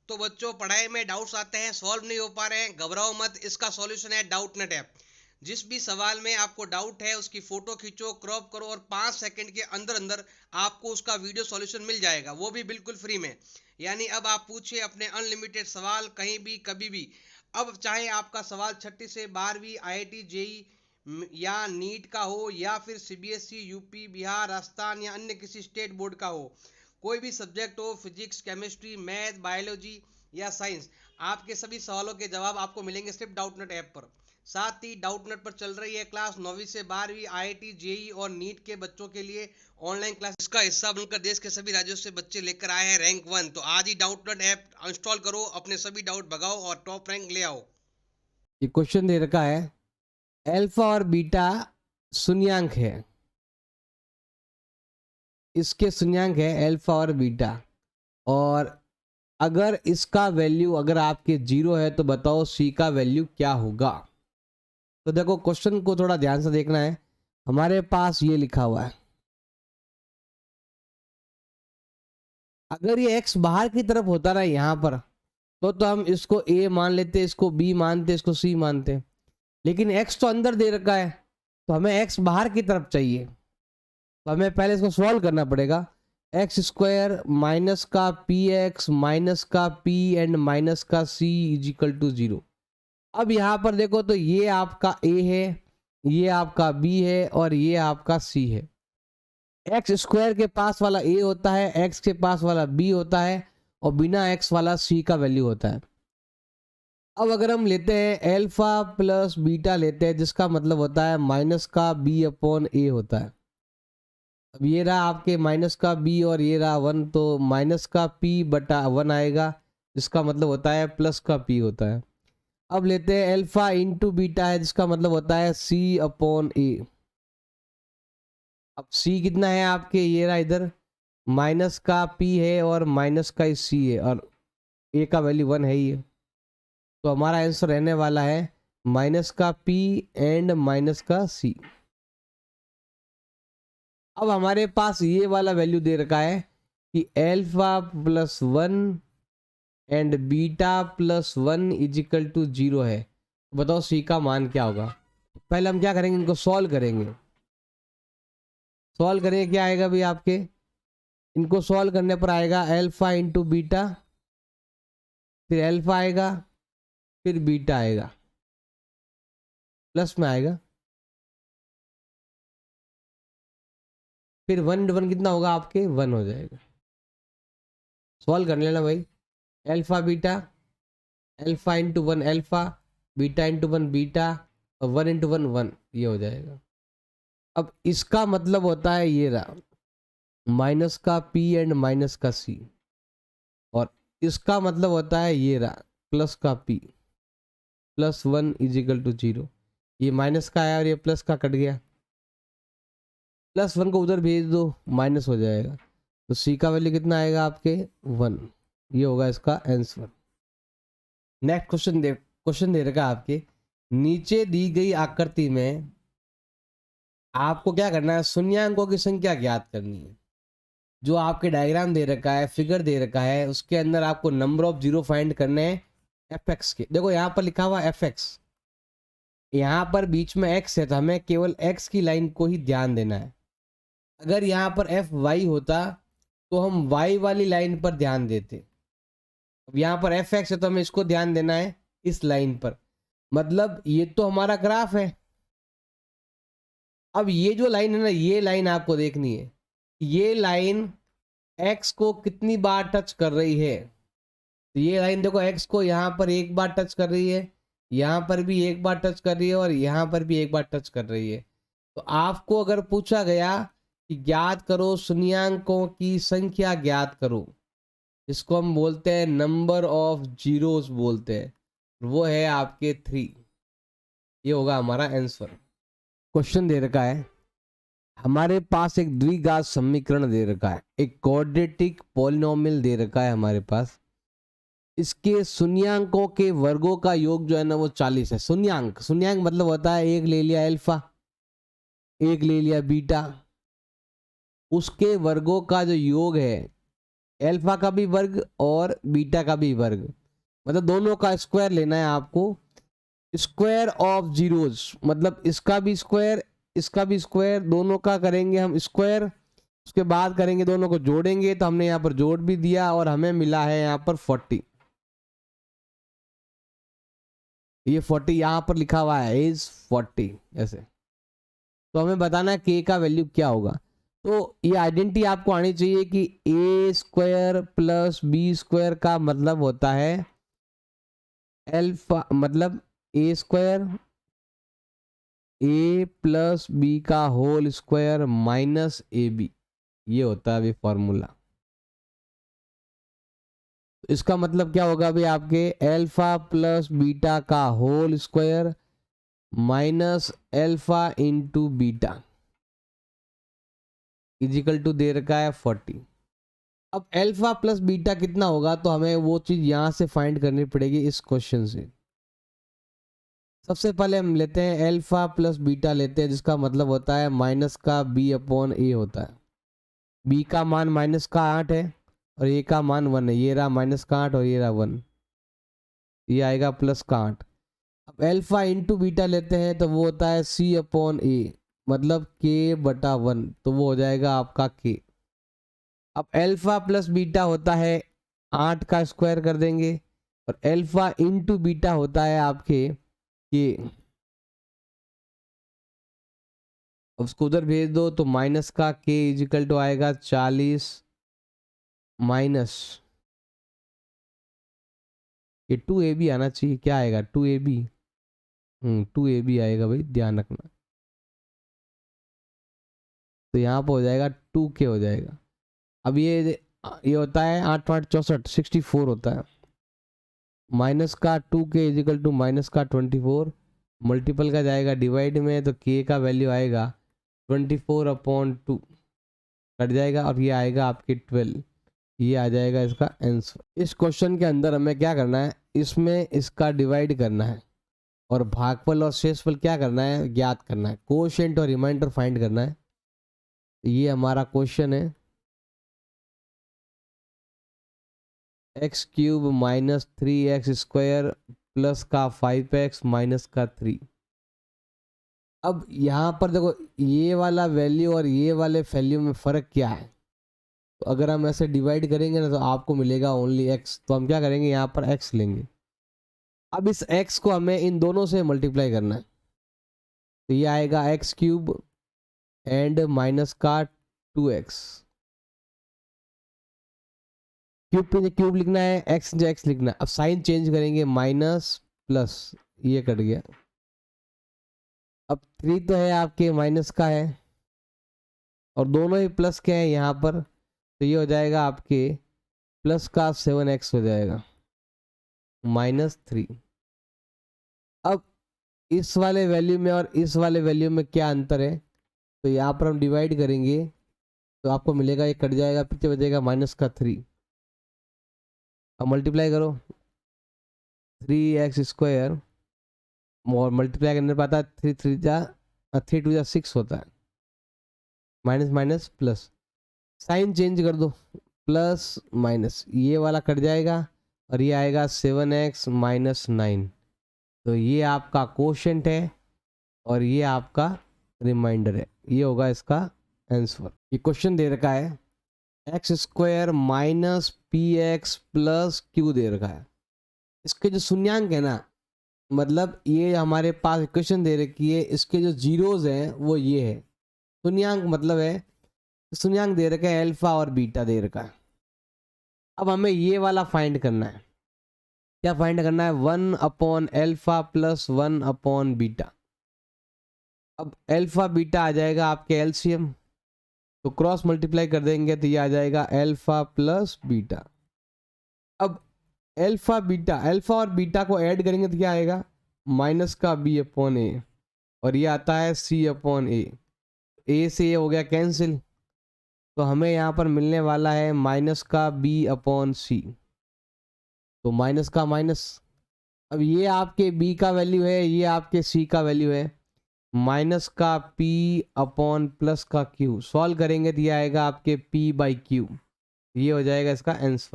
तो बच्चों पढ़ाई में डाउट्स आते हैं, सॉल्व नहीं हो पा रहे हैं, घबराओ मत, इसका सॉल्यूशन है डाउटनेट ऐप। जिस भी सवाल में आपको डाउट है उसकी फोटो खींचो, क्रॉप करो और 5 सेकंड के अंदर अंदर आपको उसका वीडियो सॉल्यूशन मिल जाएगा, वो भी बिल्कुल फ्री में। यानी अब आप पूछिए अपने अनलिमिटेड सवाल कहीं भी कभी भी। अब चाहे आपका सवाल छठी से 12वीं IIT जेई या नीट का हो या फिर CBSE यूपी बिहार राजस्थान या अन्य किसी स्टेट बोर्ड का हो, कोई भी सब्जेक्ट हो, फिजिक्स केमिस्ट्री मैथ बायोलॉजी या साइंस, आपके सभी सवालों के जवाब आपको मिलेंगे सिर्फ डाउटनेट ऐप पर। साथ ही डाउटनेट पर चल रही है क्लास 9वीं से 12वीं IIT जेई और नीट के बच्चों के लिए ऑनलाइन क्लास। इसका हिस्सा बनकर देश के सभी राज्यों से बच्चे लेकर आए हैं रैंक 1। तो आज ही डाउटनेट ऐप इंस्टॉल करो, अपने सभी डाउट भगाओ और टॉप रैंक ले आओ। ये क्वेश्चन दे रखा है अल्फा और बीटा शून्यांक है, इसके शून्यांक है अल्फा और बीटा, और अगर इसका वैल्यू अगर आपके 0 है तो बताओ सी का वैल्यू क्या होगा। तो देखो क्वेश्चन को थोड़ा ध्यान से देखना है। हमारे पास ये लिखा हुआ है, अगर ये x बाहर की तरफ होता ना यहाँ पर तो हम इसको a मान लेते, इसको b मानते, इसको c मानते, लेकिन x तो अंदर दे रखा है तो हमें x बाहर की तरफ चाहिए। तो हमें पहले इसको सॉल्व करना पड़ेगा। एक्स स्क्वायर माइनस का पी एक्स माइनस का p एंड माइनस का c इज इक्वल टू 0। अब यहाँ पर देखो तो ये आपका a है, ये आपका b है और ये आपका c है। एक्स स्क्वायर के पास वाला a होता है, x के पास वाला b होता है और बिना x वाला c का वैल्यू होता है। अब अगर हम लेते हैं अल्फा प्लस बीटा लेते हैं, जिसका मतलब होता है माइनस का b अपॉन a होता है। अब ये रहा आपके माइनस का b और ये रहा 1, तो माइनस का p बटा 1 आएगा, जिसका मतलब होता है प्लस का p होता है। अब लेते हैं अल्फा इंटू बीटा है, जिसका मतलब होता है c अपॉन a। अब c कितना है आपके, ये रहा इधर माइनस का p है और माइनस का c है और a का वैल्यू 1 है ही है। तो हमारा आंसर रहने वाला है माइनस का p एंड माइनस का c। अब हमारे पास ये वाला वैल्यू दे रखा है कि alpha plus 1 and beta plus 1 is equal to 0 है। बताओ सी का मान क्या होगा। पहले हम क्या करेंगे, इनको सॉल्व करेंगे। सॉल्व करेंगे, क्या आएगा भाई आपके, इनको सॉल्व करने पर आएगा अल्फा इंटू बीटा, फिर अल्फा आएगा, फिर बीटा आएगा, प्लस में आएगा, फिर 1 कितना होगा आपके 1 हो जाएगा। सॉल्व कर लेना भाई, alpha beta, alpha into 1 alpha, beta into 1 beta और 1 इंटू 1 1, ये हो जाएगा। अब इसका मतलब होता है ये रहा माइनस का p एंड माइनस का c, और इसका मतलब होता है ये रहा प्लस का p प्लस 1 इजिकल टू 0। ये माइनस का आया और ये प्लस का कट गया, प्लस 1 को उधर भेज दो माइनस हो जाएगा। तो c का वैल्यू कितना आएगा आपके 1, ये होगा इसका आंसर। नेक्स्ट क्वेश्चन दे रखा आपके, नीचे दी गई आकृति में आपको क्या करना है, शून्यांकों की संख्या ज्ञात करनी है। जो आपके डायग्राम दे रखा है, फिगर दे रखा है, उसके अंदर आपको नंबर ऑफ जीरो फाइंड करने हैं एफ एक्स के। देखो यहाँ पर लिखा हुआ एफ एक्स, यहाँ पर बीच में एक्स है तो हमें केवल एक्स की लाइन को ही ध्यान देना है। अगर यहाँ पर एफ वाई होता तो हम वाई वाली लाइन पर ध्यान देते। अब यहाँ पर एफ एक्स है तो हमें इसको ध्यान देना है इस लाइन पर, मतलब ये तो हमारा ग्राफ है। अब ये जो लाइन है ना, ये लाइन आपको देखनी है, ये लाइन x को कितनी बार टच कर रही है। तो ये लाइन देखो x को यहाँ पर एक बार टच कर रही है, यहाँ पर भी एक बार टच कर रही है और यहाँ पर भी एक बार टच कर रही है। तो आपको अगर पूछा गया कि ज्ञात करो शून्यांकों की संख्या ज्ञात करो, इसको हम बोलते हैं नंबर ऑफ जीरोस बोलते हैं, वो है आपके 3। ये होगा हमारा आंसर। क्वेश्चन दे रखा है, हमारे पास एक द्विघात समीकरण दे रखा है, एक क्वाड्रेटिक पॉलिनोमियल दे रखा है हमारे पास। इसके शून्यांकों के वर्गों का योग जो है ना वो 40 है। शून्यांक मतलब होता है एक ले लिया अल्फा, एक ले लिया बीटा, उसके वर्गों का जो योग है अल्फा का भी वर्ग और बीटा का भी वर्ग, मतलब दोनों का स्क्वायर लेना है आपको। स्क्वायर ऑफ जीरोज, मतलब इसका भी स्क्वायर इसका भी स्क्वायर, दोनों का करेंगे हम स्क्वायर, उसके बाद करेंगे दोनों को जोड़ेंगे। तो हमने यहाँ पर जोड़ भी दिया और हमें मिला है यहाँ पर 40। ये 40 यहाँ पर लिखा हुआ है इज 40 ऐसे। तो हमें बताना है के का वैल्यू क्या होगा। तो ये आइडेंटिटी आपको आनी चाहिए कि a square plus b square का मतलब होता है एल्फा, मतलब a square a plus b का whole square minus a b, ये होता है अभी फॉर्मूला। इसका मतलब क्या होगा अभी आपके एल्फा प्लस बीटा का whole square minus alpha into beta equal to दे रखा है 40। अब एल्फा प्लस बीटा कितना होगा, तो हमें वो चीज यहां से फाइंड करनी पड़ेगी इस क्वेश्चन से। सबसे पहले हम लेते हैं एल्फा प्लस बीटा लेते हैं, जिसका मतलब होता है माइनस का बी अपॉन ए होता है। बी का मान माइनस का 8 है और ए का मान 1 है। ये रहा माइनस का 8 और ये रहा 1, ये आएगा प्लस का 8। अब एल्फा इंटू बीटा लेते हैं तो वो होता है सी अपॉन ए, मतलब के बटा 1, तो वो हो जाएगा आपका के। अब एल्फा प्लस बीटा होता है 8 का स्क्वायर कर देंगे और एल्फा इंटू बीटा होता है आपके के। अब उसको उधर भेज दो तो माइनस का के इजिकल टू आएगा 40 माइनस ये 2ab आना चाहिए, क्या आएगा 2ab, 2ab आएगा भाई, ध्यान रखना। तो यहाँ पर हो जाएगा 2k हो जाएगा। अब ये होता है 8 8 64 64 होता है। माइनस का 2k इजिकल टू माइनस का 24, मल्टीपल का जाएगा डिवाइड में, तो k का वैल्यू आएगा 24/2 कट जाएगा और ये आएगा आपके 12। ये आ जाएगा इसका आंसर। इस क्वेश्चन के अंदर हमें क्या करना है, इसमें इसका डिवाइड करना है और भागफल और शेषफल क्या करना है, ज्ञात करना है। कोशेंट और रिमाइंडर फाइंड करना है। ये हमारा क्वेश्चन है। X cube minus 3x square plus का 5x माइनस का 3। अब यहाँ पर देखो ये वाला वैल्यू और ये वाले वैल्यू में फ़र्क क्या है। तो अगर हम ऐसे डिवाइड करेंगे ना तो आपको मिलेगा ओनली x, तो हम क्या करेंगे यहाँ पर x लेंगे। अब इस x को हमें इन दोनों से मल्टीप्लाई करना है। तो ये आएगा एक्स क्यूब एंड माइनस का 2x, क्यूब पे क्यूब लिखना है, एक्स जो एक्स लिखना है। अब साइन चेंज करेंगे, माइनस प्लस, ये कट गया। अब 3 तो है आपके माइनस का है और दोनों ही प्लस के हैं यहाँ पर, तो ये हो जाएगा आपके प्लस का 7x हो जाएगा माइनस 3। अब इस वाले वैल्यू में और इस वाले वैल्यू में क्या अंतर है, तो यहाँ पर हम डिवाइड करेंगे तो आपको मिलेगा, ये कट जाएगा, पीछे बचेगा माइनस का 3। अब मल्टीप्लाई करो 3x स्क्वायर और मल्टीप्लाई करने पर आता है 3 2 6 होता है, minus minus plus, sign change कर दो, प्लस माइनस, ये वाला कट जाएगा और ये आएगा 7x माइनस 9। तो ये आपका कोशेंट है और ये आपका रिमाइंडर है। ये होगा इसका आंसर। ये क्वेश्चन दे रखा है x square minus p x plus q दे रखा है। इसके जो शून्यांक है ना, मतलब ये हमारे पास इक्वेशन दे रखी है, इसके जो जीरोज हैं वो ये है। शून्यांक मतलब है, शून्यांक दे रखा है अल्फा और बीटा दे रखा है। अब हमें ये वाला फाइंड करना है। क्या फाइंड करना है, 1/अल्फा प्लस 1 बीटा। अब अल्फा बीटा आ जाएगा आपके एलसीएम, तो क्रॉस मल्टीप्लाई कर देंगे तो ये आ जाएगा अल्फा प्लस बीटा। अब अल्फा और बीटा को ऐड करेंगे तो क्या आएगा, माइनस का b/a और ये आता है c/a। ए से ये हो गया कैंसिल, तो हमें यहाँ पर मिलने वाला है माइनस का b/c, तो माइनस का माइनस। अब ये आपके b का वैल्यू है, ये आपके c का वैल्यू है, माइनस का p अपॉन प्लस का q। सॉल्व करेंगे तो ये आएगा आपके p/q। ये हो जाएगा इसका आंसर।